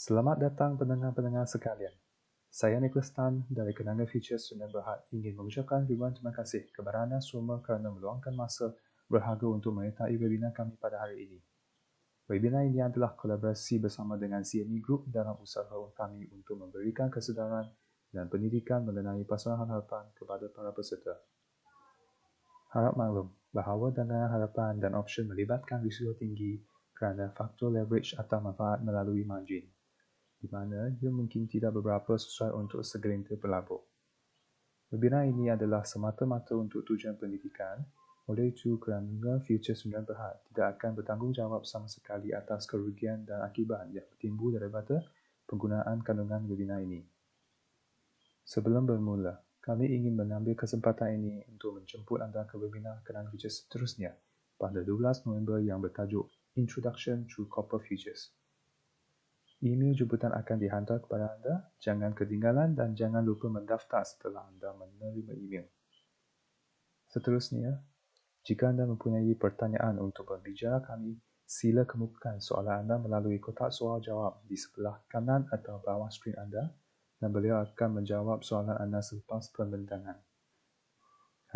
Selamat datang pendengar-pendengar sekalian. Saya Nicholas Tan dari Kenanga Futures Sdn Bhd ingin mengucapkan ribuan terima kasih kepada anda semua kerana meluangkan masa berharga untuk menyertai webinar kami pada hari ini. Webinar ini adalah kolaborasi bersama dengan CME Group dalam usaha kami untuk memberikan kesedaran dan pendidikan mengenai pasaran harapan kepada para peserta. Harap maklum bahawa dana harapan dan option melibatkan risiko tinggi kerana faktor leverage atau manfaat melalui margin, di mana ia mungkin tidak beberapa sesuai untuk segelintir pelabur. Webinar ini adalah semata-mata untuk tujuan pendidikan, oleh itu Kenanga Futures Sdn Bhd tidak akan bertanggungjawab sama sekali atas kerugian dan akibat yang timbul daripada penggunaan kandungan webinar ini. Sebelum bermula, kami ingin mengambil kesempatan ini untuk menjemput anda ke webinar Kenanga Futures seterusnya pada 12 November yang bertajuk Introduction to Copper Futures. Email jemputan akan dihantar kepada anda. Jangan ketinggalan dan jangan lupa mendaftar setelah anda menerima email. Seterusnya, jika anda mempunyai pertanyaan untuk pembicara kami, sila kemukakan soalan anda melalui kotak soal jawab di sebelah kanan atau bawah skrin anda dan beliau akan menjawab soalan anda selepas pembentangan.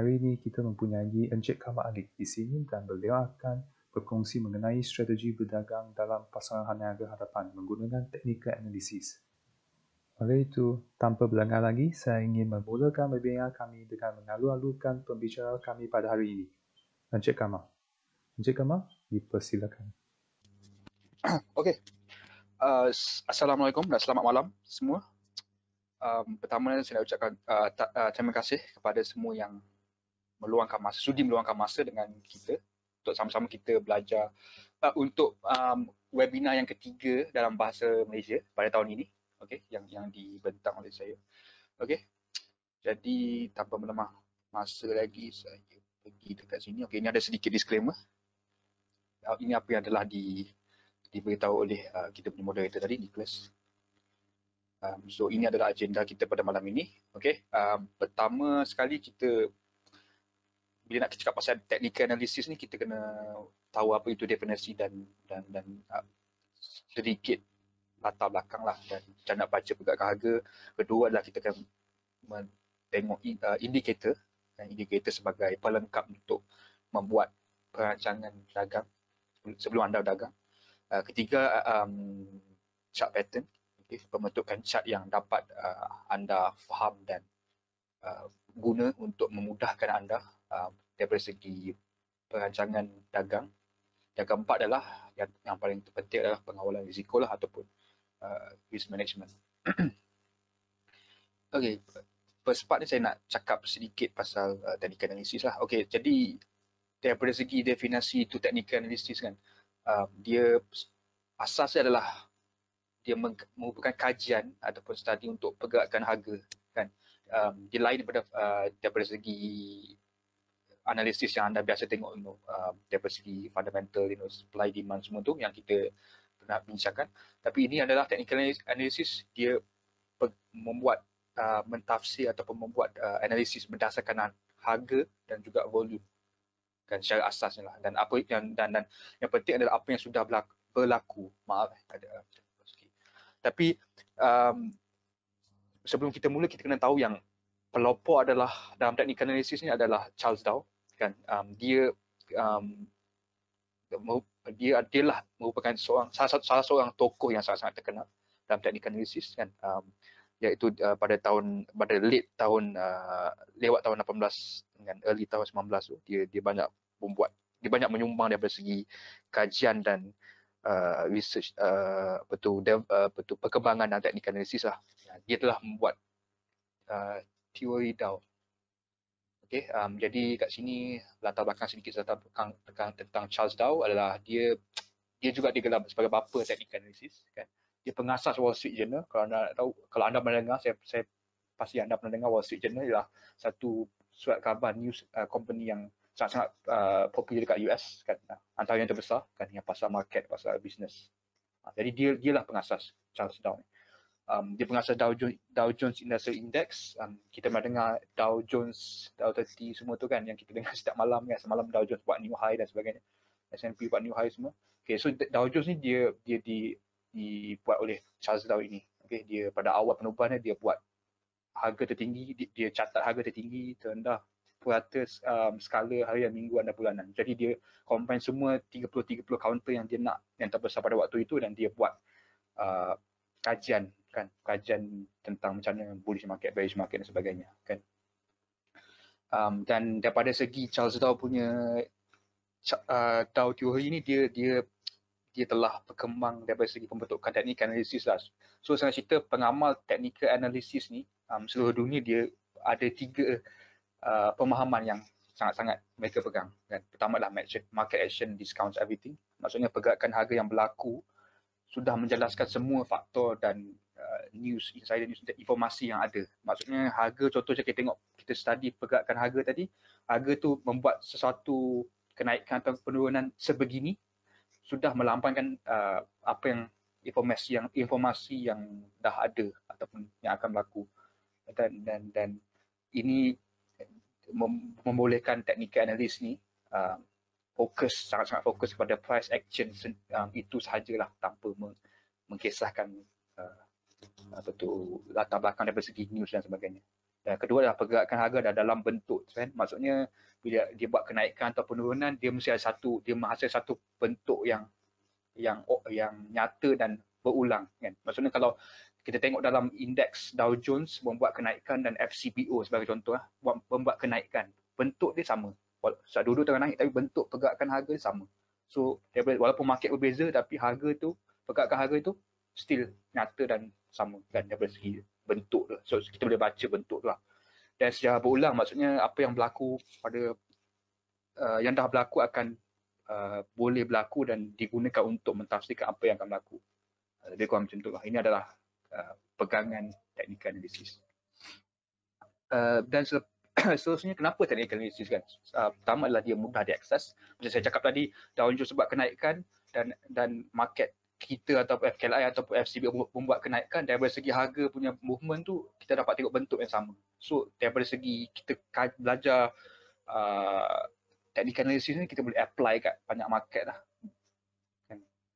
Hari ini kita mempunyai Encik Kamal Ali di sini dan beliau akan berkongsi mengenai strategi berdagang dalam pasaran niaga harapan menggunakan teknikal analisis. Oleh itu, tanpa berlengah lagi, saya ingin memulakan webinar kami dengan mengalu-alukan pembicara kami pada hari ini, Encik Kamal. Encik Kamal, dipersilakan. Okey. Assalamualaikum dan selamat malam semua. Pertama saya nak ucapkan terima kasih kepada semua yang sudi meluangkan masa dengan kita untuk sama-sama kita belajar untuk webinar yang ketiga dalam bahasa Malaysia pada tahun ini, okey, yang dibentang oleh saya. Okey. Jadi tanpa melemah masa lagi, saya pergi dekat sini. Okey, ini ada sedikit disclaimer. Ini apa yang telah diberitahu oleh kita punya moderator tadi, Nicholas. So ini adalah agenda kita pada malam ini. Okey. Pertama sekali kita bila nak cakap pasal technical analysis ni, kita kena tahu apa itu definisi dan sedikit latar belakang lah dan cara nak baca pergerakan harga. Kedua adalah kita akan tengok indikator sebagai pelengkap untuk membuat perancangan dagang sebelum anda berdagang. Ketiga, chart pattern, okay, pembentukan chart yang dapat anda faham dan guna untuk memudahkan anda daripada segi perancangan dagang. Yang keempat adalah yang paling penting adalah pengawalan risiko lah ataupun risk management. Okey, first part ni saya nak cakap sedikit pasal technical analysis lah. Okey, jadi daripada segi definisi itu technical analysis kan, dia asasnya adalah dia merupakan kajian ataupun studi untuk pergerakan harga kan. Dia lain daripada segi analisis yang anda biasa tengok, daripada segi fundamental, supply demand semua tu yang kita pernah bincangkan. Tapi ini adalah technical analysis, dia membuat mentafsir ataupun membuat analisis berdasarkan harga dan juga volume kan, secara asasnya lah. Dan yang penting adalah apa yang sudah berlaku. Maaf ada sikit. Tapi sebelum kita mula, kita kena tahu yang pelopor adalah dalam technical analysis ni adalah Charles Dow kan. Dia adalah merupakan salah seorang tokoh yang sangat-sangat terkenal dalam technical analysis kan, iaitu pada late tahun lewat tahun 18 dengan early tahun 19 tu dia banyak menyumbang daripada segi kajian dan research perkembangan dalam technical analysis lah. Dia telah membuat teori Dow. Okey, jadi kat sini latar belakang sedikit tentang Charles Dow adalah dia juga digelar sebagai bapa technical analysis kan. Dia pengasas Wall Street Journal. Kalau anda mendengar, saya pasti anda pernah dengar Wall Street Journal ialah satu surat khabar news company yang sangat-sangat popular dekat US kan. Antara yang terbesar kan, yang pasal market, pasal business. Jadi dialah pengasas Charles Dow. Dia pengasas Dow Jones Industrial Index. Kita pernah dengar Dow Jones, Dow 30 semua tu kan, yang kita dengar setiap malam kan. Semalam Dow Jones buat new high dan sebagainya. S&P buat new high semua. Okay, so Dow Jones ni dia dibuat oleh Charles Dow ini. Okay, dia pada awal penubuhan dia buat harga tertinggi, dia catat harga tertinggi, terendah, purata, skala harian, mingguan dan bulanan. Jadi dia combine semua 30 counter yang dia nak, yang terbesar pada waktu itu, dan dia buat kajian tentang macam mana bullish market, bearish market dan sebagainya kan. Dan daripada segi Charles Dow punya Dow teori ni, dia telah berkembang daripada segi pembentukan teknik analisis lah. So senang cerita, pengamal technical analysis ni seluruh dunia dia ada 3 pemahaman yang sangat-sangat mereka pegang kan. Pertama adalah market action discounts everything. Maksudnya pergerakan harga yang berlaku sudah menjelaskan semua faktor dan news, insider news, informasi yang ada. Maksudnya harga, contohnya kita tengok, kita study pergerakan harga tadi, harga tu membuat sesuatu kenaikan atau penurunan sebegini sudah melampangkan apa yang informasi yang dah ada ataupun yang akan berlaku, dan ini membolehkan technical analyst ni sangat-sangat fokus kepada price action itu sahajalah, tanpa mengkisahkan latar belakang daripada segi news dan sebagainya. Dan kedua adalah pergerakan harga dah dalam bentuk trend. Maksudnya bila dia buat kenaikan atau penurunan, dia mesti ada dia menghasilkan satu bentuk yang nyata dan berulang kan. Maksudnya kalau kita tengok dalam indeks Dow Jones membuat kenaikan dan FCBO sebagai contoh membuat kenaikan, bentuk dia sama. Dulu tengah naik tapi bentuk pergerakan harga dia sama. So walaupun market berbeza tapi pergerakan harga itu still nyata dan sama kan, daripada segi bentuk tu. So kita boleh baca bentuk tu lah. Dan secara berulang, maksudnya apa yang berlaku pada yang dah berlaku akan boleh berlaku dan digunakan untuk mentafsirkan apa yang akan berlaku. Lebih kurang macam tu lah. Ini adalah pegangan technical analysis. Dan seterusnya, kenapa technical analysis kan? Pertama adalah dia mudah diakses. Macam saya cakap tadi, Dow Jones sebab kenaikan dan market kita ataupun FKLI ataupun FCB membuat kenaikan, daripada segi harga punya movement tu kita dapat tengok bentuk yang sama. So daripada segi kita belajar technical analysis ni, kita boleh apply kat banyak market lah.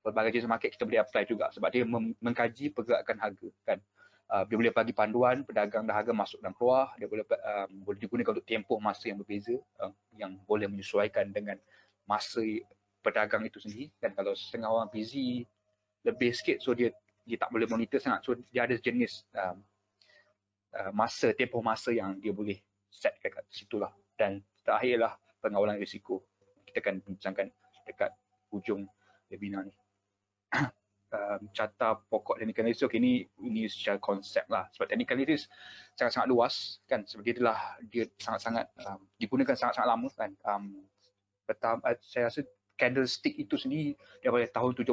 Berbagai jenis market kita boleh apply juga sebab dia mengkaji pergerakan harga kan. Dia boleh bagi panduan pedagang dan harga masuk dan keluar. Dia boleh digunakan untuk tempoh masa yang berbeza, yang boleh menyesuaikan dengan masa pedagang itu sendiri. Dan kalau setengah orang busy lebih sikit, so dia tak boleh monitor sangat. So dia ada jenis tempoh masa yang dia boleh set kat situ lah. Dan terakhirlah pengawalan risiko. Kita akan bincangkan dekat hujung webinar ni. Carta pokok technical analysis. Okay, ini secara konsep lah. Sebab technical analysis sangat-sangat luas kan. Sebab dia sangat-sangat digunakan sangat-sangat lama kan. Saya rasa candlestick itu sendiri daripada tahun 17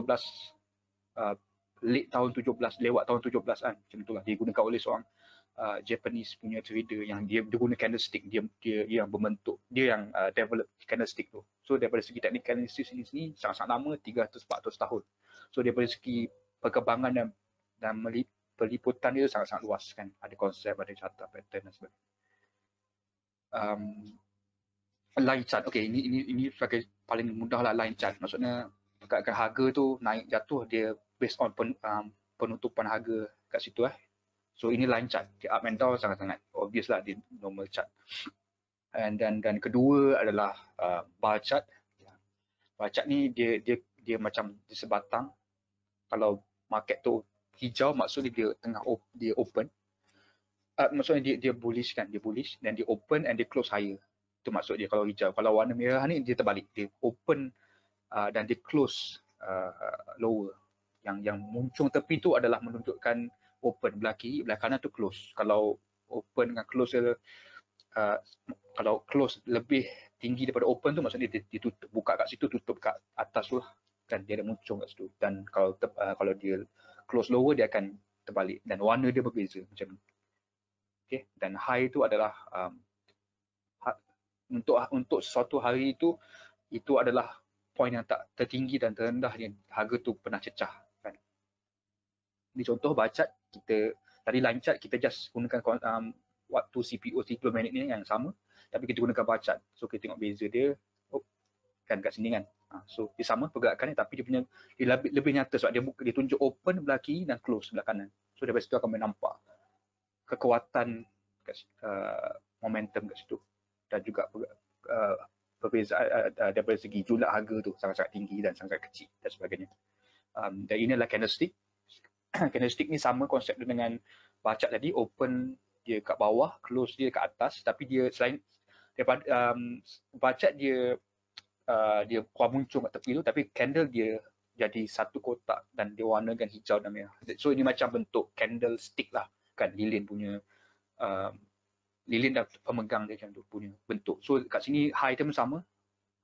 late tahun 17 lewat tahun 17 kan. Macam itulah digunakan oleh seorang Japanese punya trader yang dia guna candlestick, dia yang berbentuk, dia yang develop candlestick tu. So daripada segi technical analysis ini sangat-sangat lama, 300-400 tahun. So daripada segi perkembangan dan peliputan dia sangat-sangat luas kan. Ada konsep, ada carta, pattern dan sebagainya. Line chart. Okay, ini sebagai paling mudah lah, line chart. Maksudnya pergerakan harga tu naik jatuh, dia based on penutupan harga kat situ . So ini line chart. Dia up and down sangat-sangat obvious lah di normal chart. Dan kedua adalah bar chart. Bar chart ni dia macam di sebatang. Kalau market tu hijau, maksudnya dia dia open. Maksudnya dia bullish kan, dia bullish dan dia open and dia close higher. Itu maksud dia kalau hijau. Kalau warna merah ni dia terbalik, dia open dan dia close lower. Yang muncung tepi tu adalah menunjukkan open, belah kiri, belah kanan tu close. Kalau open dengan close kalau close lebih tinggi daripada open tu, maksudnya dia tutup, buka kat situ, tutup kat atas tu lah. Dan dia ada muncung kat situ. Dan kalau dia close lower, dia akan terbalik dan warna dia berbeza macam ni. Okay. Dan high tu adalah untuk suatu hari itu adalah poin yang tak tertinggi dan terendah yang harga tu pernah cecah kan. Ini contoh bar chart. Kita tadi line chart kita just gunakan waktu CPO 30 minit ni yang sama, tapi kita gunakan bar chart. So kita tengok beza dia kan kat sini kan. So dia sama pergerakannya, tapi dia lebih nyata sebab dia tunjuk open belah kiri dan close belah kanan. So daripada situ akan nampak kekuatan momentum kat situ, dan juga perbezaan daripada segi jumlah harga tu sangat-sangat tinggi dan sangat kecil dan sebagainya. Dan ini adalah candlestick. Candlestick ni sama konsep dengan bacak tadi, open dia kat bawah, close dia kat atas, tapi dia selain daripada bacak dia keluar muncul kat tepi tu, tapi candle dia jadi satu kotak dan dia warnakan hijau dan merah. So ini macam bentuk candlestick lah kan, lilin punya lilin dan pemegang dia macam tu punya bentuk. So kat sini high dia pun sama.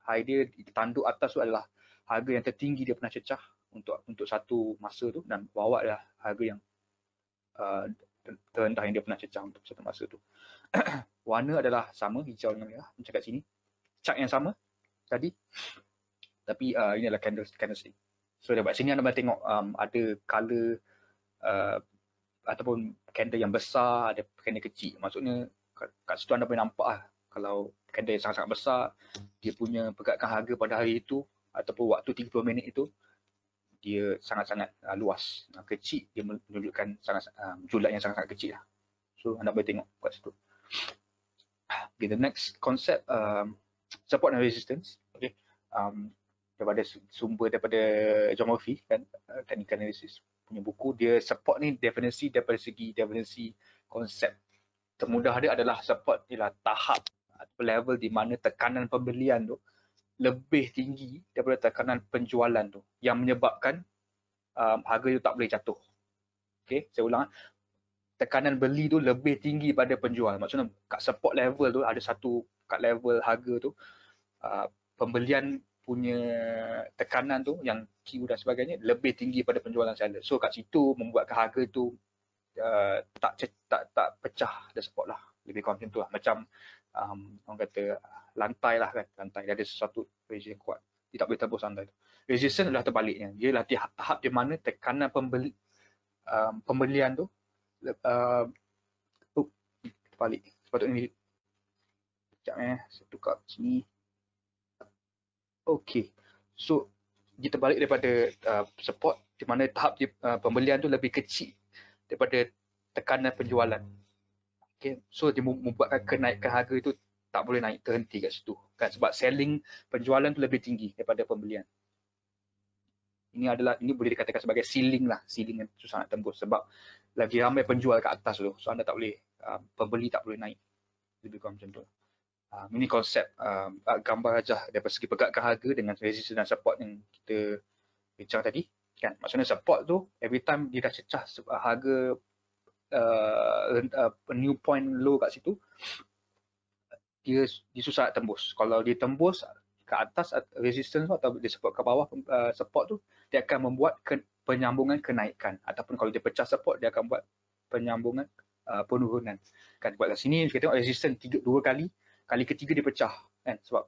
High dia tanduk atas tu adalah harga yang tertinggi dia pernah cecah untuk satu masa tu, dan bawah adalah harga yang terendah yang dia pernah cecah untuk satu masa tu. Warna adalah sama, hijau dengan merah macam kat sini. Chart yang sama tadi, tapi ini adalah candlestick. So daripada sini anda boleh tengok ada color ataupun candle yang besar, ada candle kecil. Maksudnya kat situ anda boleh nampak lah, kalau candle yang sangat-sangat besar, dia punya pergerakan harga pada hari itu ataupun waktu 30 minit itu dia sangat-sangat luas. Kecil dia menunjukkan julat yang sangat-sangat kecil lah. So anda boleh tengok kat situ. Okay, the next concept, support and resistance. Okay, daripada sumber daripada John Murphy kan, technical analysis punya buku, dia support ni definisi daripada segi definisi konsep termudah dia adalah support ialah tahap atau level di mana tekanan pembelian tu lebih tinggi daripada tekanan penjualan tu, yang menyebabkan harga tu tak boleh jatuh. Okay, saya ulang, tekanan beli tu lebih tinggi pada penjual. Maksudnya kat support level tu ada satu, kat level harga tu pembelian punya tekanan tu yang Q dan sebagainya lebih tinggi pada penjualan seller. So kat situ membuatkan harga tu tak pecah dan support lah. Lebih kurang macam tu lah. Macam orang kata lantai lah kan. Lantai dia ada sesuatu pressure yang kuat. Dia tak boleh tembus lantai tu. Resistance adalah terbaliknya. Dia adalah tahap di mana tekanan pembelian tu terbalik. Sepatutnya ni. Sekejap saya tukar sini. Okay. So dia terbalik daripada support, di mana tahap pembelian tu lebih kecil daripada tekanan penjualan. Okay. So dia membuatkan kenaikan harga itu tak boleh naik, terhenti kat situ kan, sebab selling penjualan tu lebih tinggi daripada pembelian. Ini boleh dikatakan sebagai ceiling lah, ceiling yang susah nak tembus sebab lagi ramai penjual kat atas tu. So anda tak boleh, pembeli tak boleh naik. Lebih kurang macam tu. Ini konsep gambar aja daripada segi pergerakan harga dengan resistance dan support yang kita bincang tadi kan. Maksudnya support tu every time dia dah cecah harga new point low kat situ, dia susah nak tembus. Kalau dia tembus ke atas resistance tu atau dia support ke bawah support tu, dia akan membuat penyambungan kenaikan, ataupun kalau dia pecah support dia akan buat penyambungan penurunan kan. Buat kat sini kita tengok resistance 2 kali, kali ketiga dia pecah kan, sebab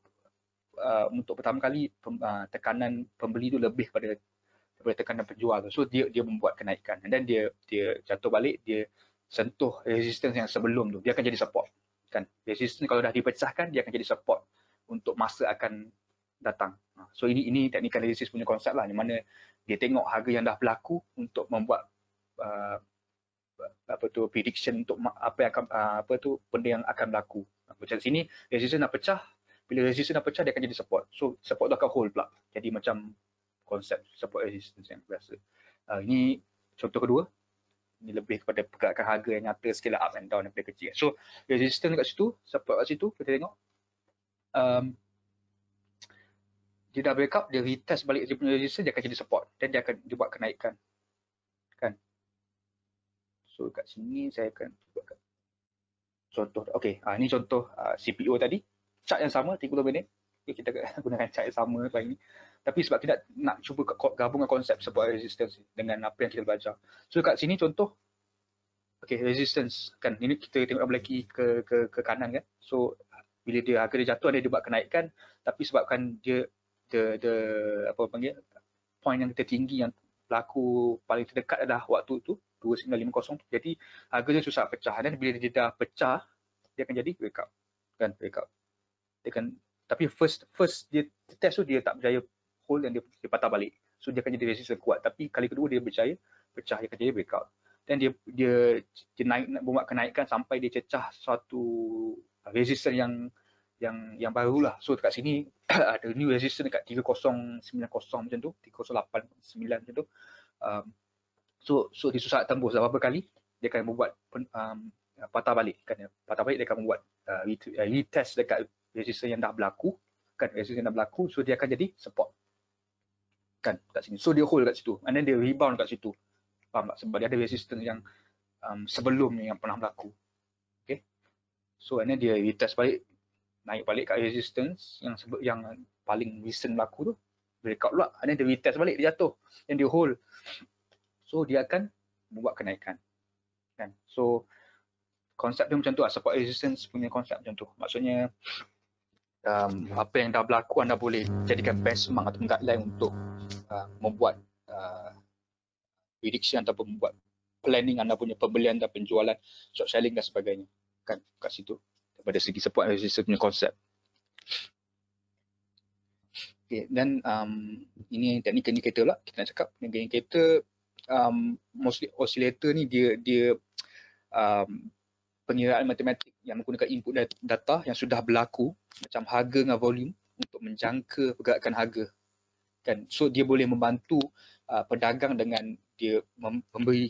untuk pertama kali tekanan pembeli tu lebih daripada tekanan penjual tu. So dia membuat kenaikan, dan dia jatuh balik, dia sentuh resistance yang sebelum tu, dia akan jadi support kan. Resistance kalau dah dipecahkan, dia akan jadi support untuk masa akan datang. So ini technical analysis punya konsep lah, di mana dia tengok harga yang dah berlaku untuk membuat prediction untuk apa yang akan benda yang akan berlaku. Macam sini resistance nak pecah, bila resistance nak pecah dia akan jadi support. So support tu akan hold pula. Jadi macam konsep support resistance yang biasa. Ini contoh kedua. Ini lebih kepada pergerakan harga yang nyata skala up and down daripada kecil. So resistance kat situ, support kat situ, kita tengok dia dah break up, dia retest balik dia punya resistance, dia akan jadi support dan dia akan buat kenaikan kan. So kat sini saya akan buatkan contoh. Okey, ini contoh CPO tadi, chart yang sama 30 minit. Okay, kita gunakan chart yang sama kali ini. Tapi sebab tidak nak cuba gabungkan konsep support resistance dengan apa yang kita belajar. So kat sini contoh, okay, resistance kan. Ini kita tengok belaki ke kanan kan. So bila harga dia jatuh, dia buat kenaikan, tapi sebabkan dia point yang tertinggi yang berlaku paling terdekat adalah waktu tu 2950 tu. Jadi harga dia susah pecah, dan bila dia dah pecah, dia akan jadi breakout kan, breakout. Dia kan, tapi first dia test tu dia tak berjaya hold dan dia patah balik. So dia akan jadi resistance kuat, tapi kali kedua dia pecah, dia akan jadi breakout. Dan dia naik, buat kenaikan sampai dia cecah suatu resistance yang barulah. So dekat sini ada new resistance dekat 3090 macam tu, 3089 macam tu. So dia susah tembus berapa kali dia akan membuat patah balik kan. Patah balik dia akan membuat retest dekat resistance yang dah berlaku kan, resistance yang dah berlaku. So dia akan jadi support kan kat sini. So dia hold kat situ and then dia rebound kat situ. Faham tak? Sebab dia ada resistance yang sebelum ni yang pernah berlaku. Okay. So and then dia retest balik, naik balik kat resistance yang paling recent berlaku tu, breakout pula, and then dia retest balik, dia jatuh, then dia hold. So dia akan membuat kenaikan kan. So konsep dia macam tu lah, support resistance punya konsep macam tu. Maksudnya apa yang dah berlaku anda boleh jadikan benchmark atau guideline untuk membuat prediction ataupun membuat planning anda punya pembelian dan penjualan, short selling dan sebagainya kan kat situ daripada segi support resistance punya konsep. Okay, dan ini teknik indikator lah kita nak cakap. Teknik indikator mostly oscillator ni dia pengiraan matematik yang menggunakan input data yang sudah berlaku macam harga dengan volume untuk menjangka pergerakan harga kan. So dia boleh membantu pedagang dengan dia memberi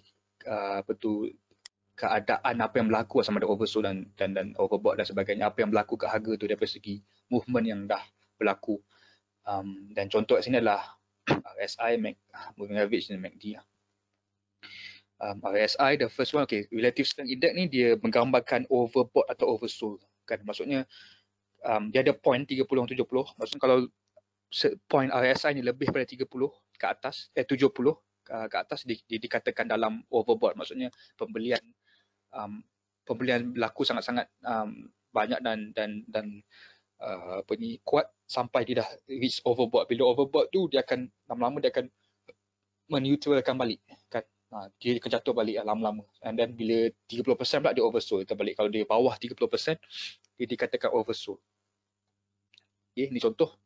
keadaan apa yang berlaku sama ada oversold dan overbought dan sebagainya, apa yang berlaku kat harga tu daripada segi movement yang dah berlaku. Dan contoh kat sini adalah RSI, moving average dan MACD. RSI, the first one, okay, relative strength index ni dia menggambarkan overbought atau oversold kan. Maksudnya dia ada point 30 70. Maksudnya kalau point RSI ni lebih pada 30 ke atas, 70 ke atas dikatakan dalam overbought. Maksudnya pembelian berlaku sangat-sangat banyak dan apa ni, kuat sampai dia dah reach overbought. Bila overbought tu dia akan lama-lama dia akan meneutralkan balik kan. Dia akan jatuh balik lama-lama. And then bila 30% pula dia oversold terbalik. Kalau dia bawah 30% dia dikatakan oversold. Okay, ni contoh.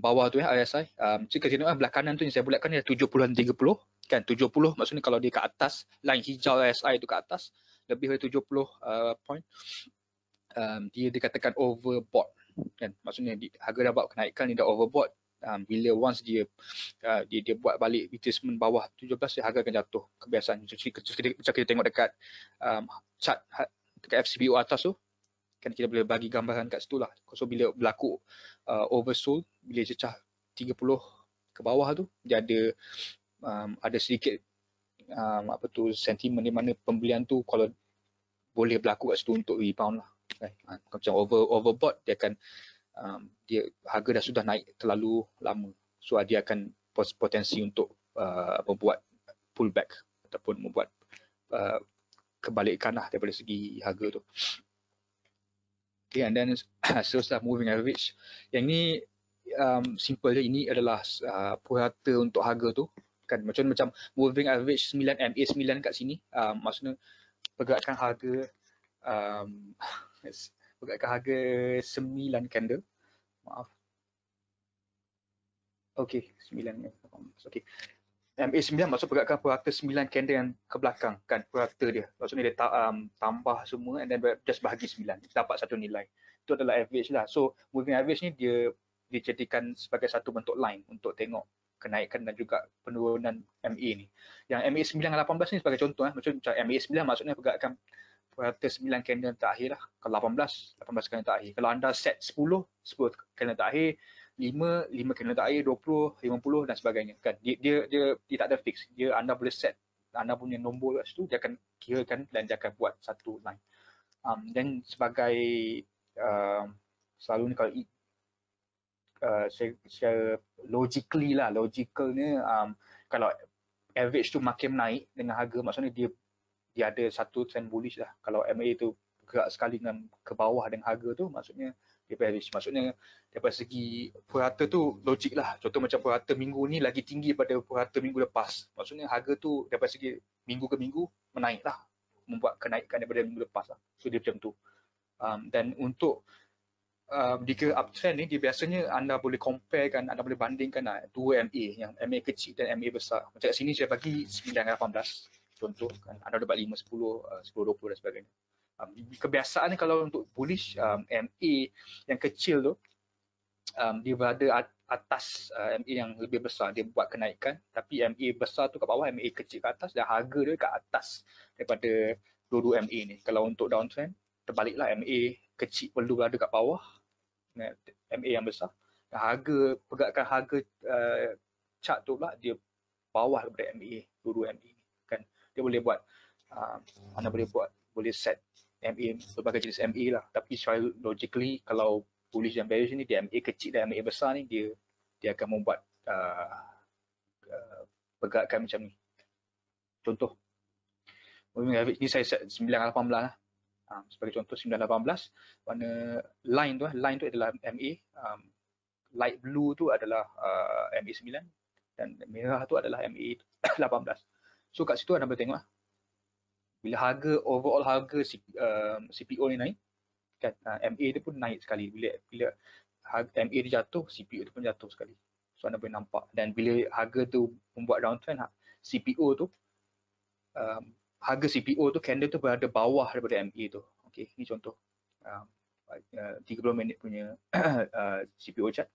Bawah tu RSI. Jika kita tengok belah kanan tu yang saya bulatkan dia 70 dan 30 kan. 70 maksudnya kalau dia ke atas, line hijau RSI tu ke atas lebih dari 70 point, dia dikatakan overbought kan. Maksudnya harga dah buat kenaikan, dia dah overbought. Bila once dia buat balik retracement bawah 17, dia harga akan jatuh kebiasaan. Macam kita tengok dekat chart dekat FCBO atas tu kan, kita boleh bagi gambaran kat situ lah. So bila berlaku oversold, bila cecah 30 ke bawah tu, dia ada sedikit sentimen di mana pembelian tu kalau boleh berlaku kat situ untuk rebound lah kan. Macam overbought, dia akan dia harga dah sudah naik terlalu lama, so dia akan potensi untuk membuat pullback ataupun membuat kebalikan lah daripada segi harga tu. Okay, and then seterusnya moving average. Yang ni simple je, ini adalah purata untuk harga tu kan. Macam moving average 9 MA9 kat sini, maksudnya pergerakan harga 9 candle. Maaf. Okey, 9. Okey. MA9 maksud pergerakan purata 9 candle yang ke belakang kan, purata dia. Maksudnya dia tambah semua and then just bahagi 9. Dapat satu nilai. Itu adalah average lah. So moving average ni dia dijadikan sebagai satu bentuk line untuk tengok kenaikan dan juga penurunan MA ni. Yang MA9 dan 18 ni sebagai contoh. Macam MA9 maksudnya pergerakan purata 9 candle terakhir lah. Kalau 18 candle terakhir. Kalau anda set 10 candle terakhir, 5 candle terakhir, 20, 50 dan sebagainya kan. Dia tak ada fix. Anda boleh set anda punya nombor kat situ, dia akan kirakan dan dia akan buat satu line. Dan sebagai selalu ni kalau secara logicalnya kalau average tu makin naik dengan harga, maksudnya dia ada satu trend bullish lah. Kalau MA tu gerak sekali dengan ke bawah dengan harga tu, maksudnya dia bearish. Maksudnya daripada segi purata tu logik lah. Contoh macam purata minggu ni lagi tinggi pada purata minggu lepas. Maksudnya harga tu daripada segi minggu ke minggu menaik lah, membuat kenaikan daripada minggu lepas lah. So dia macam tu. Dan untuk jika uptrend ni, dia biasanya anda boleh compare kan, anda boleh bandingkan dua MA, yang MA kecil dan MA besar. Macam kat sini saya bagi 9-18 contoh kan, anda dapat 5, 10, 10, 20 dan sebagainya. Kebiasaan ni kalau untuk bullish, MA yang kecil tu dia berada atas MA yang lebih besar, dia buat kenaikan, tapi MA besar tu kat bawah, MA kecil kat atas, dan harga dia kat atas daripada dua-dua MA ni. Kalau untuk downtrend, terbaliklah, MA kecil perlu berada kat bawah MA yang besar, dan pergerakan harga chart tu pula dia bawah daripada MA, dua-dua MA ni kan. Dia boleh buat anda boleh set MA, berbagai jenis MA lah, tapi secara logically kalau bullish dan bearish ni, dia MA kecil dan MA besar ni, dia akan membuat pergerakan macam ni. Contoh moving average ni saya set 9-18 lah. Sebagai contoh 9-18, warna line tu adalah MA, light blue tu adalah MA 9, dan merah tu adalah MA 18. So kat situ anda boleh tengok bila overall harga CPO ni naik kan, MA dia pun naik sekali. Bila MA dia jatuh, CPO dia pun jatuh sekali. So anda boleh nampak, dan bila harga tu membuat downtrend, CPO tu harga CPO tu, candle tu berada bawah daripada MA tu. Okey, ni contoh 30 minit punya CPO chart.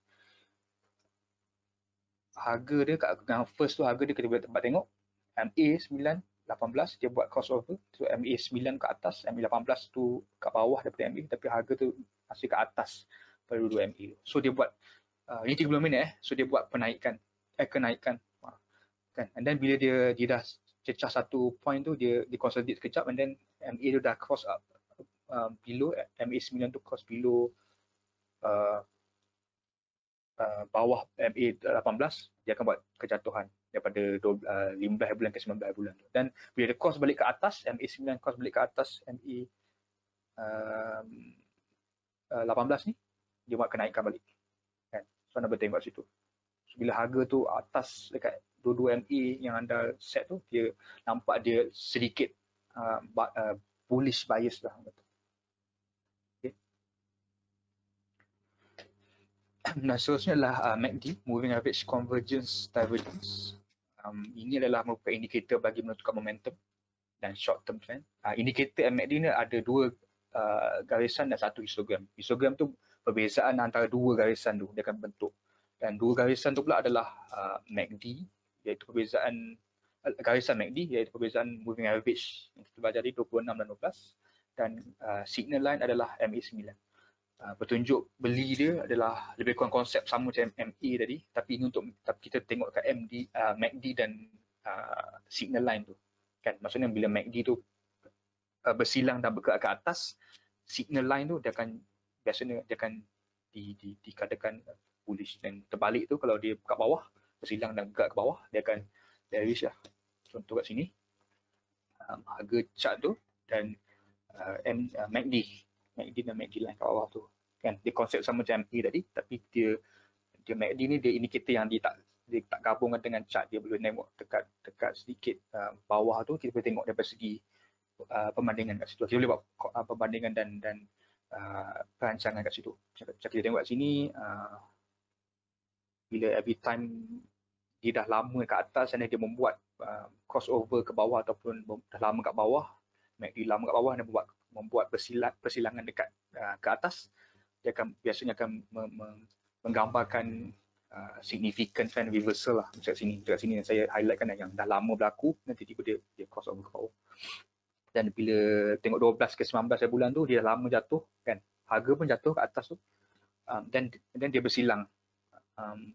Harga dia kat first tu, harga dia kita boleh tempat tengok MA 9, 18 dia buat crossover. So MA 9 ke atas, MA 18 tu kat bawah daripada MA, tapi harga tu masih ke atas pada dua MA. So dia buat ini 30 minit so dia buat kenaikan kan. And then bila dia dah cecah satu point tu, dia consolidate sekejap, and then MA tu dah cross up below, MA 9 tu cross below bawah MA 18, dia akan buat kejatuhan daripada 15 bulan ke 19 bulan tu. Dan bila dia cross balik ke atas, MA 9 cross balik ke atas MA 18 ni, dia buat kenaikan balik kan. So anda boleh tengok situ. So, bila harga tu atas dekat dua-dua MA yang anda set tu, dia nampak dia sedikit bullish bias lah. Okay. Nah, seterusnya adalah MACD, Moving Average Convergence Divergence. Ini adalah merupakan indikator bagi menentukan momentum dan short term trend. Indikator MACD ni ada dua garisan dan satu histogram. Histogram tu perbezaan antara dua garisan tu dia akan bentuk. Dan dua garisan tu pula adalah MACD, iaitu perbezaan garisan MACD, iaitu perbezaan moving average yang kita belajar tadi 26 dan 12, dan signal line adalah MA 9. Petunjuk beli dia adalah lebih kurang konsep sama macam MA tadi, tapi ini untuk kita tengok kat MACD dan signal line tu kan. Maksudnya bila MACD tu bersilang dan bergerak ke atas, signal line tu biasanya dia akan dikatakan bullish, dan terbalik tu kalau dia kat bawah, bersilang dan bergerak ke bawah, dia akan bearish lah. Contoh kat sini harga chart tu dan MACD dan MACD line kat bawah tu kan, dia konsep sama macam MA tadi, tapi dia MACD ni dia indikator yang dia tak gabungkan dengan chart. Dia boleh tengok dekat sedikit bawah tu, kita boleh tengok daripada segi perbandingan kat situ. Kita boleh buat perbandingan dan perancangan kat situ. Macam kita tengok kat sini, bila every time dia dah lama kat atas dan dia membuat crossover ke bawah, ataupun dah lama kat bawah, MACD lama kat bawah dan membuat persilangan dekat ke atas, dia biasanya akan menggambarkan significant trend reversal lah. Dekat sini saya highlightkan yang dah lama berlaku, nanti tiba-tiba dia crossover ke bawah. Dan bila tengok 12 ke 19 bulan tu, dia dah lama jatuh kan, harga pun jatuh ke atas tu, dan dia bersilang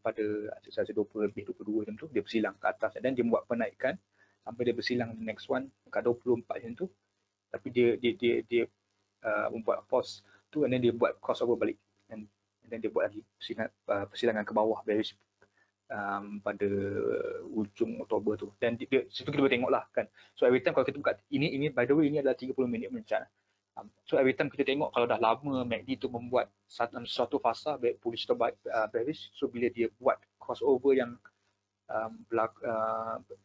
pada saya 20 lebih 22 macam tu, dia bersilang ke atas, dan dia buat penaikan sampai dia bersilang the next one kat 24 macam tu, tapi dia membuat pause tu, dan dia buat crossover balik, dan dia buat lagi persilangan ke bawah bearish pada ujung Oktober tu. Dan situ kita boleh tengok lah kan. So every time kalau kita buka ini by the way, ini adalah 30 minit mencat. So every time kita tengok kalau dah lama MACD tu membuat suatu fasa bullish atau bearish, so bila dia buat crossover yang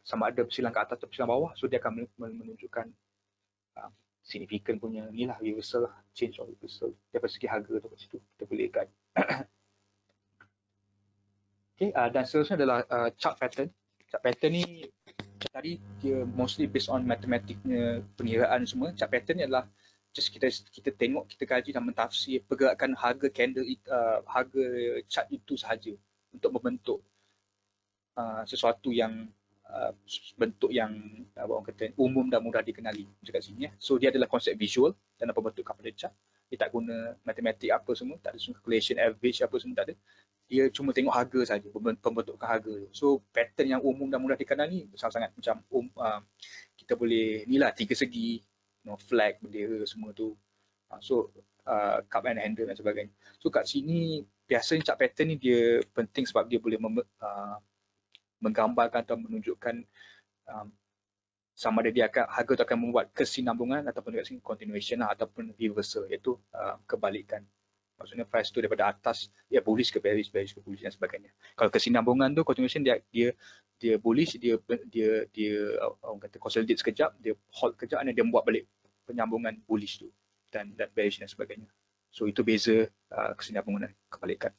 sama ada bersilang ke atas atau bersilang bawah, so dia akan menunjukkan significant punya ni lah, reversal lah, change or reversal daripada segi harga tu kat situ kita boleh guide. Okay, dan seterusnya adalah chart pattern. Chart pattern ni macam tadi dia mostly based on matematiknya pengiraan semua. Chart pattern ni adalah just kita tengok, kita kaji dan mentafsir pergerakan harga candle harga chart itu sahaja untuk membentuk sesuatu yang bentuk yang orang kata umum dan mudah dikenali macam kat sini ya. So dia adalah konsep visual dalam pembentukan pada chart. Dia tak guna matematik apa semua, tak ada calculation average apa semua, tak ada. Dia cuma tengok harga saja, pembentukan harga. So pattern yang umum dan mudah dikenali sangat-sangat macam kita boleh ni lah, tiga segi, flag, bendera semua tu. So cup and handle dan sebagainya. So kat sini biasanya chart pattern ni dia penting sebab dia boleh menggambarkan atau menunjukkan sama ada dia akan, harga tu akan membuat kesinambungan ataupun dekat sini continuation lah, ataupun reversal, iaitu kebalikan. Maksudnya price tu daripada atas dia bullish ke bearish, bearish ke bullish dan sebagainya. Kalau kesinambungan tu continuation, dia bullish, dia orang kata consolidate sekejap, dia hold kejap dan dia buat balik penyambungan bullish tu dan bearish dan sebagainya. So itu beza kesinambungan dan kebalikan.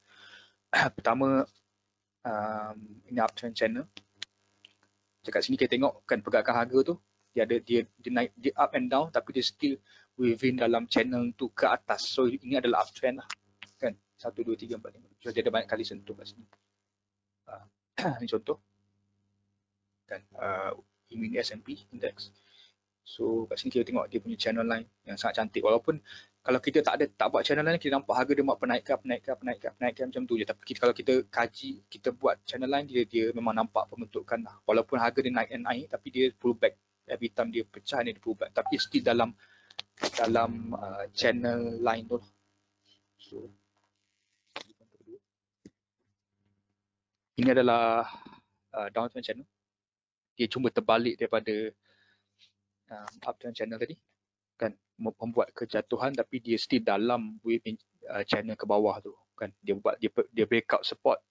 Pertama, ini uptrend channel. Dekat sini kita tengok kan pergerakan harga tu, dia naik, dia up and down, tapi dia still within dalam channel tu ke atas. So ini adalah uptrend lah kan, 1, 2, 3, 4, 5. So dia ada banyak kali sentuh kat sini. Ini contoh kan, ini S&P index. So kat sini kita tengok dia punya channel line yang sangat cantik. Walaupun kalau kita tak buat channel line, kita nampak harga dia buat penaikan macam tu je. Tapi kalau kita kaji, kita buat channel line, dia memang nampak pembentukan lah. Walaupun harga dia naik, tapi dia pull back. Every time dia pecah, dia pull back. Tapi still dalam channel line tu. So ini adalah downtrend channel. Dia cuma terbalik daripada uptrend channel tadi kan, membuat kejatuhan, tapi dia still dalam channel ke bawah tu kan. Dia breakout support,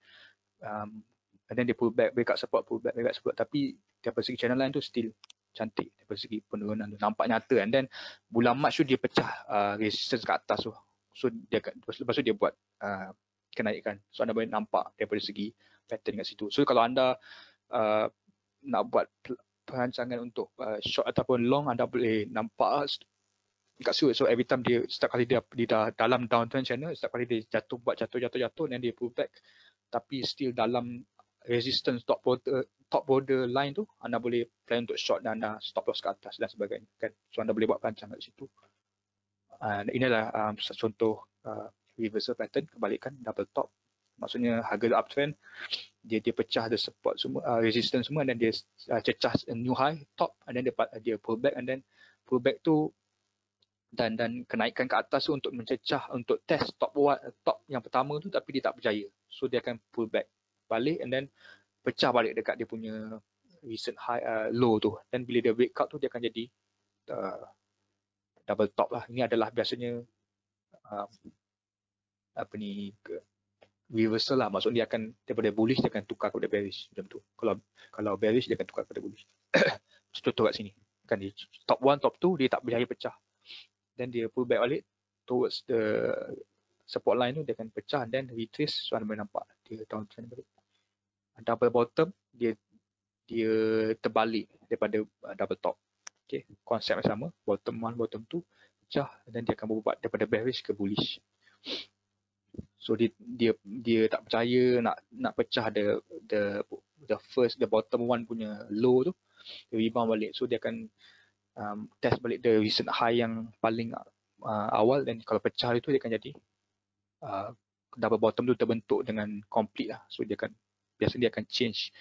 and then dia pull back, breakout support, pull back, breakout support, tapi daripada segi channel line tu still cantik daripada segi penurunan tu, nampak nyata. And then bulan Mac tu dia pecah resistance ke atas tu. So lepas tu dia buat kenaikan. So anda boleh nampak daripada segi pattern kat situ. So kalau anda nak buat perancangan untuk short ataupun long, anda boleh nampak kat situ. So every time setiap kali dia dah dalam downtrend channel, setiap kali dia jatuh dan dia pull back, tapi still dalam resistance top border line tu, anda boleh plan untuk short dan anda stop loss ke atas dan sebagainya kan. So anda boleh buat perancangan kat situ. Inilah contoh reversal pattern, kebalikan double top. Maksudnya harga uptrend, dia pecah the support semua, resistance semua, dan dia cecah a new high top, and then dia pull back, and then pull back tu dan kenaikan ke atas tu untuk mencecah, untuk test top yang pertama tu, tapi dia tak berjaya. So dia akan pull back balik and then pecah balik dekat dia punya recent high low tu, dan bila dia breakout tu dia akan jadi double top lah. Ini adalah biasanya reversal lah. Maksudnya dia akan daripada bullish dia akan tukar kepada bearish macam tu. Kalau bearish dia akan tukar kepada bullish. Contoh kat sini kan, dia top 1 top 2 dia tak berjaya pecah, then dia pull back balik towards the support line tu, dia akan pecah dan retrace. So anda boleh nampak dia downtrend balik. Double bottom dia terbalik daripada double top. Okay, konsep yang sama, bottom 1 bottom 2 pecah, dan dia akan berubah daripada bearish ke bullish. So dia tak percaya nak pecah the bottom 1 punya low tu, dia rebound balik. So dia akan test balik the recent high yang paling awal, dan kalau pecah itu dia akan jadi double bottom tu terbentuk dengan complete lah. So biasanya dia akan change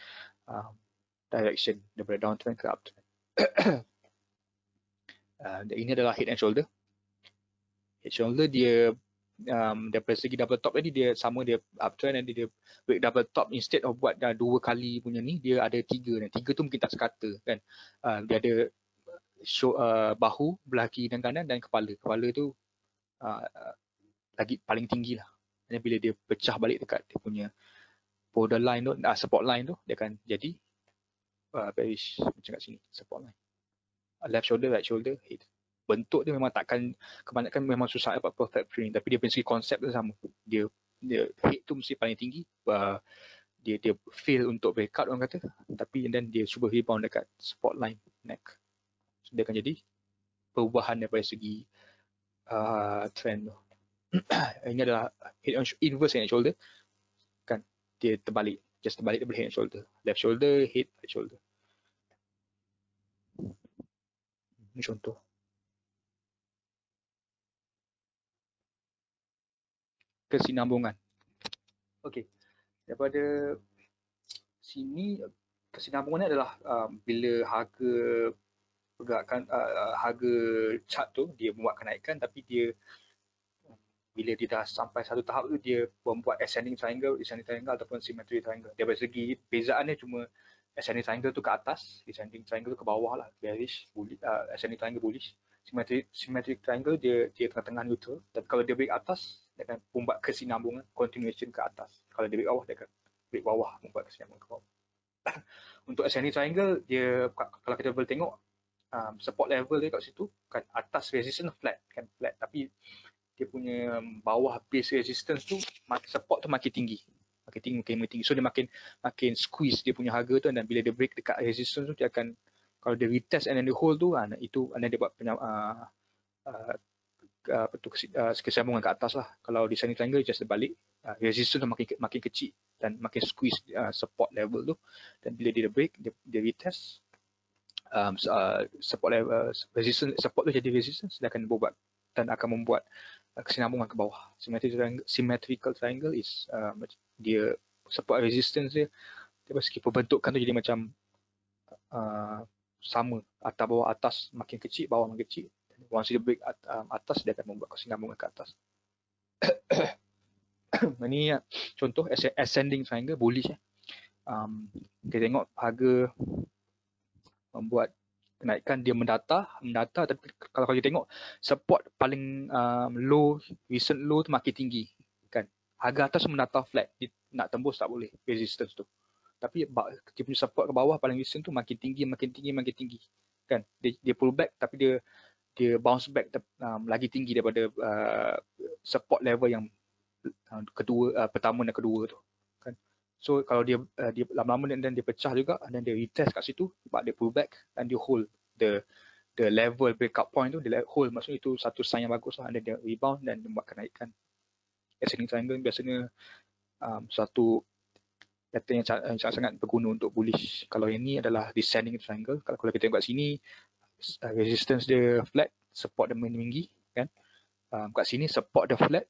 direction daripada downtrend ke uptrend. Ini adalah head and shoulder. Head shoulder dia daripada segi double top tadi, dia sama, dia uptrend, dan dia break double top, instead of buat dah 2 kali punya ni, dia ada 3, dan 3 tu mungkin tak sekata kan. Dia ada bahu belah kiri dan kanan, dan kepala tu lagi paling tinggi lah. Dan bila dia pecah balik dekat dia punya borderline tu, support line tu, dia akan jadi bearish macam kat sini, support line. Left shoulder, right shoulder, head. bentuk dia memang takkan, kebanyakan memang susah dapat perfect print, tapi dia punya konsep tu sama. Dia head tu mesti paling tinggi, dia fail untuk breakout orang kata, tapi then dia cuba rebound dekat support line neck. So, dia akan jadi perubahan daripada segi trend tu. Ini adalah head on inverse head and shoulder kan, dia terbalik, just terbalik daripada head and shoulder, left shoulder, head, right shoulder. Ini contoh. Kesinambungan. Okey, daripada sini kesinambungan adalah bila harga pergerakan harga chart tu dia membuat kenaikan, tapi dia bila dia dah sampai satu tahap tu dia membuat ascending triangle ataupun symmetry triangle. Daripada segi bezaannya cuma ascending triangle tu ke atas, descending triangle tu ke bawah lah, bearish, bullish, ascending triangle bullish. Symmetric triangle dia tengah-tengah neutral, tapi kalau dia break atas dia akan membuat kesinambungan, continuation ke atas. Kalau dia break bawah dia akan break bawah, membuat kesinambungan ke bawah. Untuk ascending triangle dia, kalau kita boleh tengok support level dia kat situ kan, atas resistance flat kan, flat, tapi dia punya bawah base resistance tu, support tu makin tinggi. So dia makin squeeze dia punya harga tu, dan bila dia break dekat resistance tu dia akan, kalau dia retest and then dia hold tu, itu and then dia buat kesambungan ke atas lah. Kalau descending triangle just terbalik, resistance tu makin kecil dan makin squeeze support level tu, dan bila dia break, dia retest support level, resistance, support tu jadi resistance, dia akan berubah dan akan membuat kesinambungan ke bawah. Symmetrical triangle is dia support resistance dia segi perbentukan tu jadi macam sama, atas bawah, atas makin kecil, bawah makin kecil. Once dia break atas, dia akan membuat kesinambungan ke atas. Ini contoh ascending triangle bullish. Kita tengok harga membuat kenaikan, dia mendata, tapi kalau kita tengok support paling low, recent low tu makin tinggi kan. Harga atas mendata flat, dia nak tembus tak boleh resistance tu. Tapi dia punya support ke bawah paling recent tu makin tinggi kan. Dia pull back, tapi dia bounce back lagi tinggi daripada support level yang kedua, pertama dan kedua tu kan. So kalau dia lama-lama dan dia pecah juga, dan dia retest kat situ, sebab dia pull back dan dia hold the level breakout point tu, dia hold, maksudnya itu satu sign yang bagus lah, dan dia rebound dan membuat kenaikan. Ascending triangle biasanya satu pattern yang sangat berguna untuk bullish. Kalau ini adalah descending triangle, kalau kita tengok kat sini resistance dia flat, support dia meninggi kan. Kat sini support dia flat,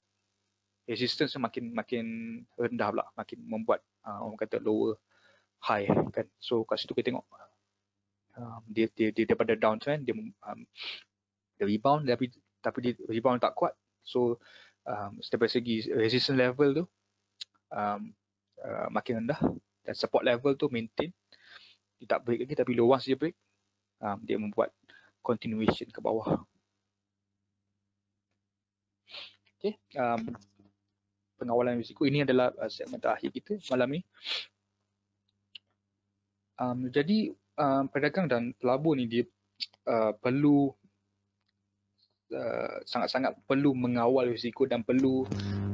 resistance makin rendah pula, makin membuat orang kata lower high kan. So kat situ kita tengok dia daripada downtrend, dia rebound, tapi dia rebound tak kuat. So daripada segi resistance level tu makin rendah, dan support level tu maintain, dia tak break lagi, tapi once dia break, dia membuat continuation ke bawah. Okay, pengawalan risiko ini adalah segmen terakhir kita malam ni. Jadi pedagang dan pelabur ni dia perlu sangat-sangat perlu mengawal risiko, dan perlu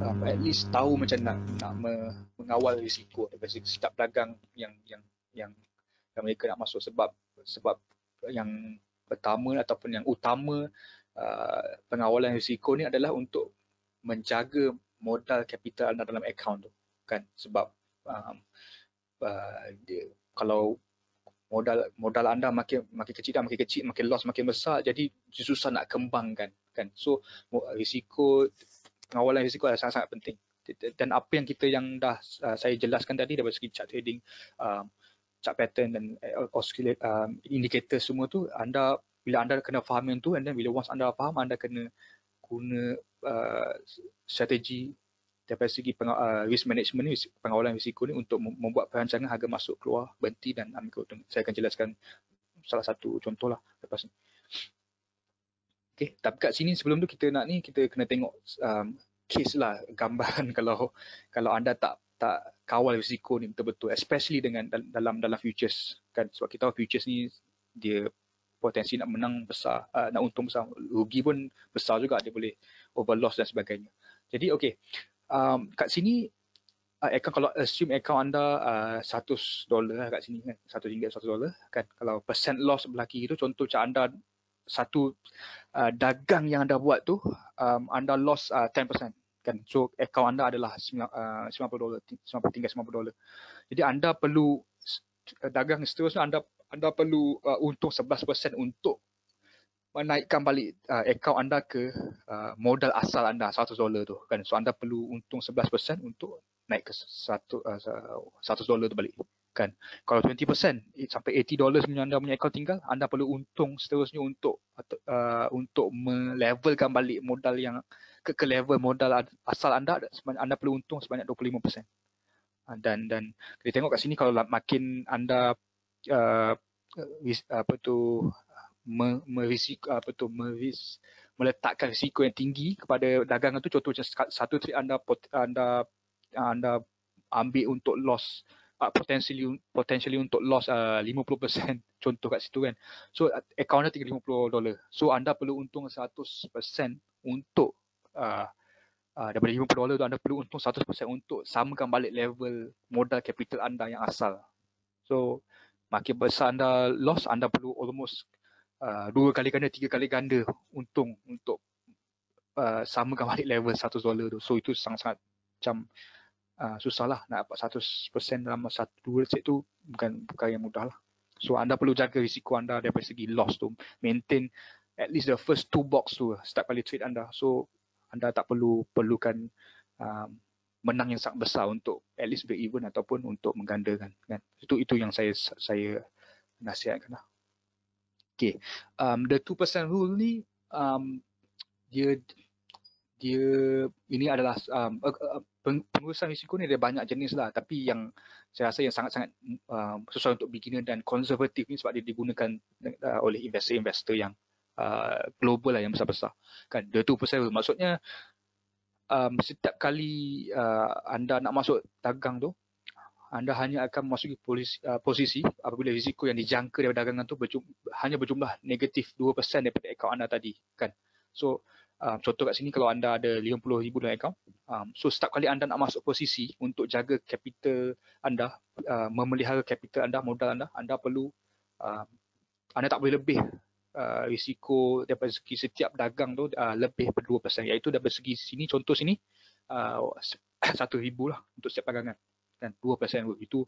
at least tahu macam nak mengawal risiko daripada setiap pedagang yang mereka nak masuk, sebab yang pertama ataupun yang utama pengawalan risiko ni adalah untuk menjaga modal capital anda dalam akaun tu kan. Sebab kalau modal anda makin kecil, makin loss makin besar, jadi susah nak kembangkan kan. So risiko, pengawalan risiko adalah sangat-sangat penting. Dan apa yang dah saya jelaskan tadi dari segi chart trading, chart pattern dan indicator semua tu, bila anda kena faham yang tu, and then bila once anda faham, anda kena guna strategi daripada segi risk management ni, pengawalan risiko ni, untuk membuat perancangan harga masuk, keluar, berhenti dan ambil keuntungan. Saya akan jelaskan salah satu contoh lah lepas ni. Okay, tapi kat sini sebelum tu kita kena tengok case lah, gambaran kalau anda tak kawal risiko ni betul-betul, especially dalam futures kan. Sebab kita tahu futures ni dia potensi nak menang besar, nak untung besar. Rugi pun besar juga, dia boleh over loss dan sebagainya. Jadi okey, kat sini account, kalau assume account anda $100 kat sini kan, RM1 $1 kan, kalau percent loss sebelah kiri tu contoh macam anda satu dagang yang anda buat tu anda loss 10% kan, so account anda adalah $90, tinggal $90. Jadi anda perlu dagang seterusnya, anda perlu untung 11% untuk menaikkan balik account anda ke modal asal anda $100 tu kan. So anda perlu untung 11% untuk naik ke $100 tu balik kan. Kalau 20% sampai $80 punya anda punya account tinggal, anda perlu untung seterusnya untuk melevelkan balik modal yang ke level modal asal anda perlu untung sebanyak 25%. Dan kita tengok kat sini, kalau makin anda meletakkan risiko yang tinggi kepada dagangan tu, contoh macam satu trade anda ambil untuk loss potentially untuk loss 50%, contoh kat situ kan. So account anda tinggal $50, so anda perlu untung 100% untuk daripada $50 tu anda perlu untung 100% untuk samakan balik level modal capital anda yang asal. So makin besar anda loss, anda perlu almost 2 kali ganda, 3 kali ganda untung untuk samakan balik level $100 tu. So itu sangat-sangat macam susah lah nak dapat 100% dalam satu dua set tu, bukan yang mudah lah. So anda perlu jaga risiko anda daripada segi loss tu, maintain at least the first 2 box tu setiap kali trade anda. So anda tak perlukan menang yang sangat besar untuk at least break even ataupun untuk menggandakan kan. Itu yang saya nasihatkan lah. Okay, the 2% rule ni dia ini adalah pengurusan risiko ni ada banyak jenis lah, tapi yang saya rasa yang sangat-sangat sesuai untuk beginner dan konservatif ni sebab dia digunakan oleh investor yang global lah, yang besar-besar kan. The 2% rule maksudnya setiap kali anda nak masuk dagang tu, anda hanya akan memasuki posisi apabila risiko yang dijangka daripada dagangan tu hanya berjumlah negatif 2% daripada akaun anda tadi kan. So contoh kat sini, kalau anda ada 50,000 dalam akaun, so setiap kali anda nak masuk posisi untuk jaga capital anda, memelihara capital anda, modal anda perlu anda tak boleh lebih risiko daripada segi setiap dagang tu lebih daripada 2%, iaitu daripada segi sini, contoh sini 1,000 lah untuk setiap dagangan kan. 2% itu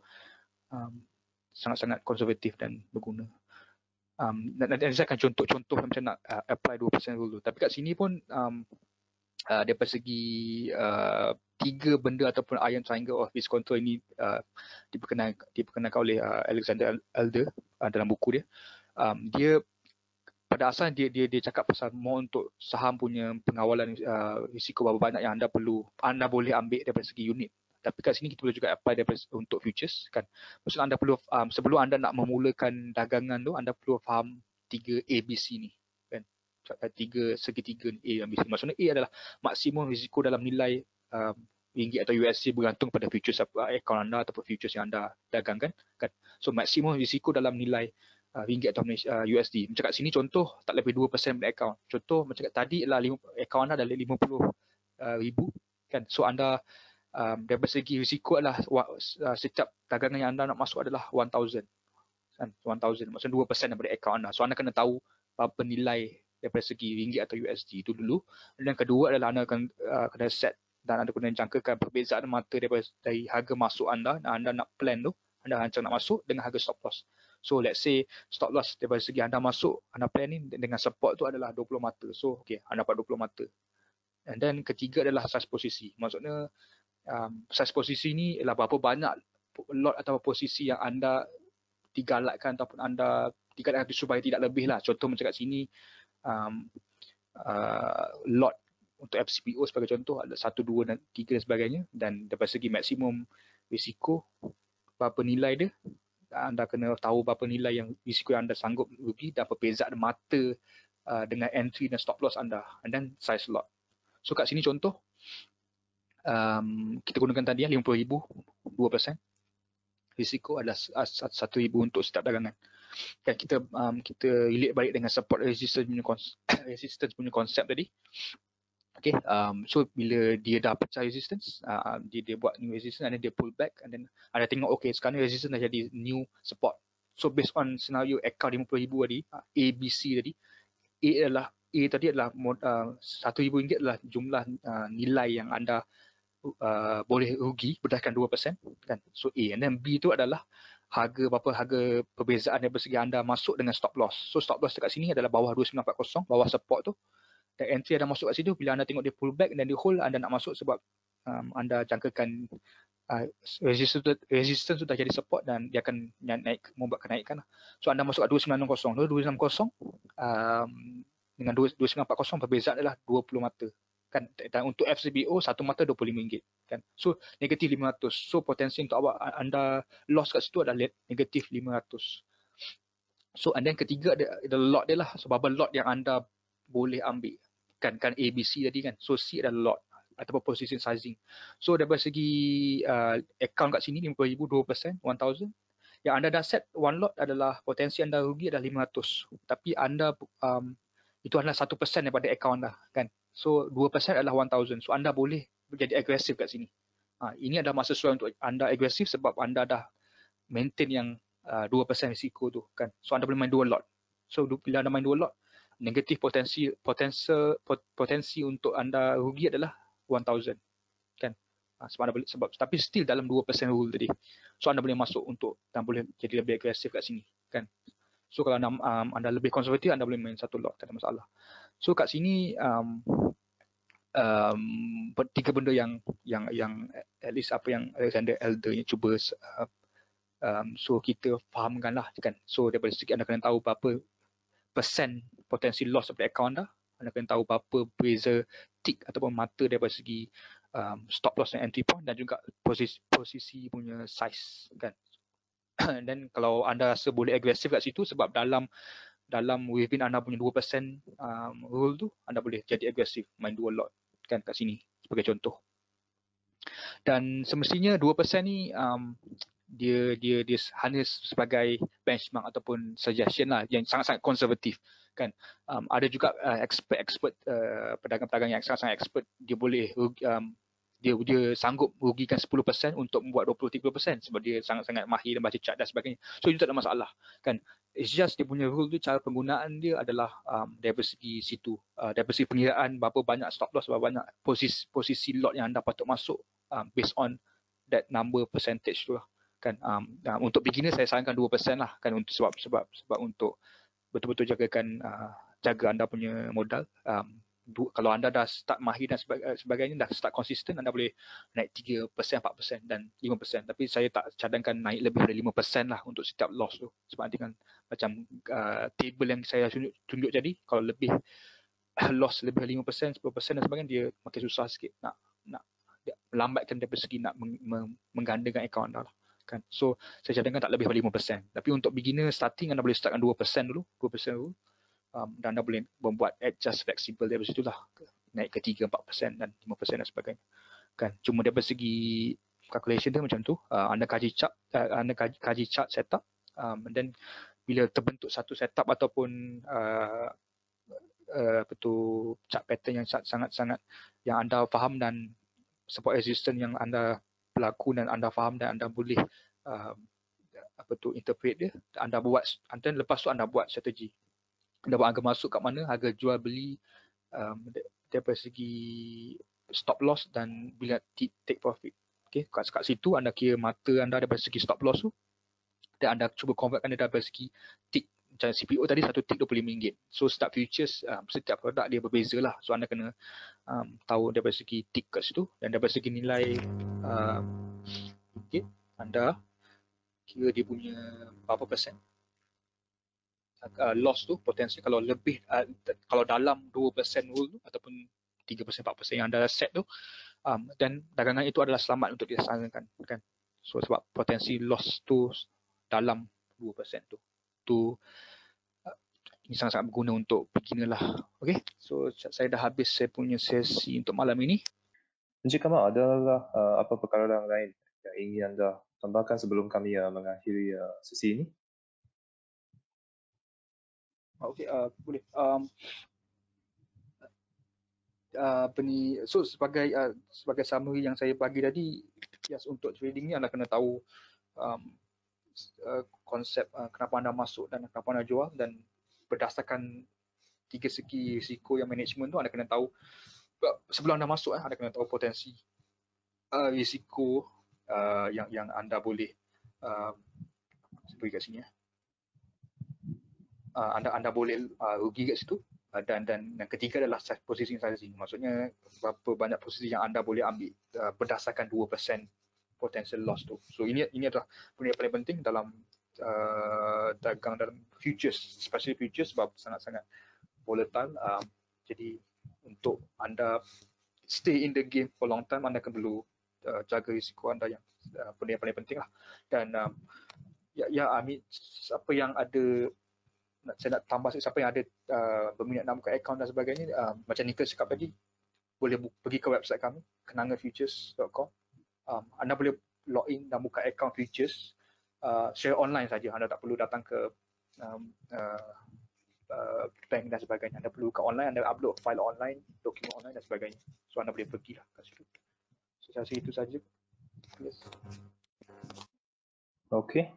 sangat-sangat konservatif dan berguna. Nanti saya akan contoh macam nak apply 2% rule tu. Tapi kat sini pun daripada segi 3 benda ataupun iron triangle of risk control ini diperkenalkan oleh Alexander Elder dalam buku dia. Dia pada asalnya dia cakap pasal more untuk saham punya pengawalan risiko berapa banyak yang anda boleh ambil daripada segi unit. Tapi kat sini kita boleh juga apply untuk futures kan. Maksudnya anda perlu sebelum anda nak memulakan dagangan tu, anda perlu faham 3 ABC ni kan. 3 segitiga A dan B. Maksudnya A adalah maksimum risiko dalam nilai ringgit atau USD bergantung pada futures account anda ataupun futures yang anda dagangkan kan. So maksimum risiko dalam nilai ringgit atau USD. Macam kat sini contoh tak lebih 2% dari account. Contoh macam kat tadi adalah account anda adalah 50,000 kan. So anda daripada segi risiko adalah setiap dagangan yang anda nak masuk adalah 1,000 kan. 1,000 maksudnya 2% daripada account anda. So anda kena tahu berapa nilai daripada segi ringgit atau USD itu dulu. Dan yang kedua adalah anda akan kena set dan anda kena jangkakan perbezaan mata dari harga masuk anda nak plan tu, anda rancang nak masuk dengan harga stop loss. So let's say stop loss daripada segi anda masuk, anda plan ni dengan support tu adalah 20 mata. So okay, anda dapat 20 mata. And then ketiga adalah size posisi. Maksudnya size posisi ni ialah berapa banyak lot atau posisi yang anda digalakkan ataupun anda digalakkan supaya tidak lebih lah. Contoh macam kat sini lot untuk FCPO sebagai contoh ada 1, 2 dan 3 dan sebagainya. Dan daripada segi maksimum risiko berapa nilai dia, anda kena tahu berapa nilai yang risiko yang anda sanggup rugi dan perbezaan mata dengan entry dan stop loss anda, and then size lot. So kat sini contoh kita gunakan tadi 50,000 2%, risiko adalah 1,000 untuk setiap dagangan. Kan kita relate balik dengan support resistance punya resistance punya konsep tadi. Okay, so bila dia dah pecah resistance, dia buat new resistance and then dia pull back and then anda tengok okay sekarang resistance dah jadi new support. So based on scenario account 50,000 tadi, A, B, C tadi, A tadi adalah RM1,000 adalah jumlah nilai yang anda boleh rugi berdasarkan 2% kan. So A, and then B tu adalah harga perbezaan daripada segi anda masuk dengan stop loss. So stop loss dekat sini adalah bawah 2940, bawah support tu. Dan entry anda masuk kat situ, bila anda tengok dia pull back dan dia hold, anda nak masuk sebab anda jangkakan resistance sudah jadi support dan dia akan naik, membuat kenaikan. So anda masuk kat 2960. 2960 dengan 2940 perbezaan adalah 20 mata. Kan? Dan untuk FCBO, satu mata RM25. Kan? So negatif 500. So potensi untuk anda loss kat situ adalah negatif 500. So and then ketiga ada lot dia lah. So bubble lot yang anda boleh ambil kan A, B, C tadi kan. So C adalah lot ataupun position sizing. So daripada segi account kat sini 50,000 2%, 1,000. Yang anda dah set one lot adalah potensi anda rugi adalah 500. Tapi anda itu adalah 1% daripada account anda kan. So 2% adalah 1,000. So anda boleh menjadi agresif kat sini. Ini adalah masa sesuai untuk anda agresif sebab anda dah maintain yang 2% risiko tu kan. So anda boleh main 2 lot. So bila anda main 2 lot, negatif potensi untuk anda rugi adalah 1,000 kan. Sebab anda boleh, tapi still dalam 2% rule tadi. So anda boleh masuk untuk dan boleh jadi lebih agresif kat sini kan. So kalau anda lebih konservatif, anda boleh main satu lot, tak ada masalah. So kat sini tiga benda yang at least apa yang Alexander Elder cuba so kita fahamkan lah kan. So daripada segi anda kena tahu berapa persen potensi loss daripada account anda kena tahu berapa beza tick ataupun mata daripada segi stop loss dan entry point dan juga posisi punya size kan. Dan kalau anda rasa boleh agresif kat situ sebab dalam within anda punya 2% rule tu, anda boleh jadi agresif main 2 lot kan kat sini sebagai contoh. Dan semestinya 2% ni dia hanya sebagai benchmark ataupun suggestion lah yang sangat-sangat konservatif kan. Ada juga expert pedagang-pedagang yang sangat-sangat expert, dia boleh dia sanggup rugikan 10% untuk membuat 20-30% sebab dia sangat-sangat mahir dan baca chart dan sebagainya. So itu tak ada masalah kan. It's just dia punya rule tu, cara penggunaan dia adalah dari segi situ, dari segi pengiraan berapa banyak stop loss, berapa banyak posisi lot yang anda patut masuk based on that number percentage tu lah kan. Untuk beginner saya sarankan 2% lah kan, untuk sebab untuk betul-betul jaga anda punya modal. Kalau anda dah start mahir dan sebagainya, dah start konsisten, anda boleh naik 3%, 4% dan 5%. Tapi saya tak cadangkan naik lebih dari 5% lah untuk setiap loss tu. Sebab dengan macam table yang saya tunjuk tadi, kalau lebih loss lebih dari 5%, 10% dan sebagainya, dia makin susah sikit nak melambatkan dari segi nak menggandakan akaun anda lah. Kan. So saya cadangkan tak lebih dari 5%. Tapi untuk beginner starting, anda boleh startkan 2% dulu, 2% dulu. Dan anda boleh membuat adjust flexible dari situ lah, naik ke 3-4% dan 5% dan sebagainya kan. Cuma dari segi calculation dia macam tu, anda kaji chart setup, dan bila terbentuk satu setup ataupun chart pattern yang sangat-sangat yang anda faham dan support resistance yang anda berlaku dan anda faham dan anda boleh interpret dia, anda buat, dan lepas tu anda buat strategi. Anda buat harga masuk kat mana, harga jual beli daripada segi stop loss dan bila take profit. Okay, kat situ anda kira mata anda daripada segi stop loss tu dan anda cuba convertkan dia daripada segi tick. Macam CPO tadi, satu tick RM25. So setiap futures, setiap produk dia berbeza lah. So anda kena tahu daripada segi tick kat situ dan daripada segi nilai anda kira dia punya berapa persen loss tu, potensi kalau lebih kalau dalam 2% rule tu ataupun 3%, 4% yang anda set tu, dan dagangan itu adalah selamat untuk dilaksanakan kan. So sebab potensi loss tu dalam 2% tu ini sangat-sangat berguna untuk beginner lah. Okay, so saya dah habis saya punya sesi untuk malam ini. Encik Kamal, adalah apa perkara lain yang ingin anda tambahkan sebelum kami mengakhiri sesi ini? Okey, boleh. So sebagai summary yang saya bagi tadi, yes, untuk trading ni anda kena tahu konsep kenapa anda masuk dan kenapa anda jual, dan berdasarkan 3 segi risiko yang management tu anda kena tahu sebelum anda masuk, anda kena tahu potensi risiko yang anda boleh beri kat sini. Anda boleh rugi kat situ. Dan yang ketiga adalah position sizing. Maksudnya berapa banyak posisi yang anda boleh ambil berdasarkan 2% potential loss tu. So ini adalah benda yang paling penting dalam dagang dalam futures, especially futures, sebab sangat-sangat volatile. Jadi untuk anda stay in the game for long time, anda akan perlu jaga risiko anda, yang benda yang paling penting lah. Dan siapa yang ada, saya nak tambah, siapa yang ada berminat nak buka account dan sebagainya, macam Nicholas cakap tadi, boleh pergi ke website kami, kenangafutures.com. Anda boleh login dan buka account futures secara online saja. Anda tak perlu datang ke bank dan sebagainya. Anda perlu buka online, anda upload file online, dokumen online dan sebagainya. So anda boleh pergilah ke situ. So saya rasa itu saja. Yes. Okey,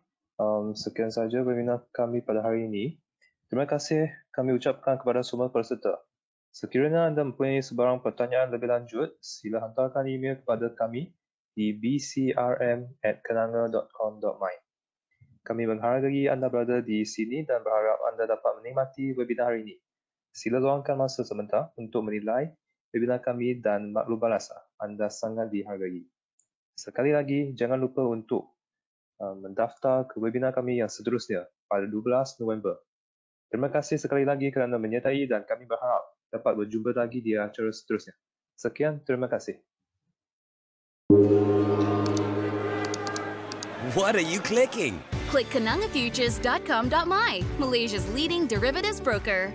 sekian saja webinar kami pada hari ini. Terima kasih kami ucapkan kepada semua peserta. Sekiranya anda mempunyai sebarang pertanyaan lebih lanjut, sila hantarkan email kepada kami di bcrm@kenanga.com.my. Kami menghargai anda berada di sini dan berharap anda dapat menikmati webinar hari ini. Sila luangkan masa sebentar untuk menilai webinar kami dan maklum balasa. Anda sangat dihargai. Sekali lagi, jangan lupa untuk mendaftar ke webinar kami yang seterusnya pada 12 November. Terima kasih sekali lagi kerana menyertai dan kami berharap dapat berjumpa lagi di acara seterusnya. Sekian, terima kasih. What are you clicking? Click kenangafutures.com.my, Malaysia's leading derivatives broker.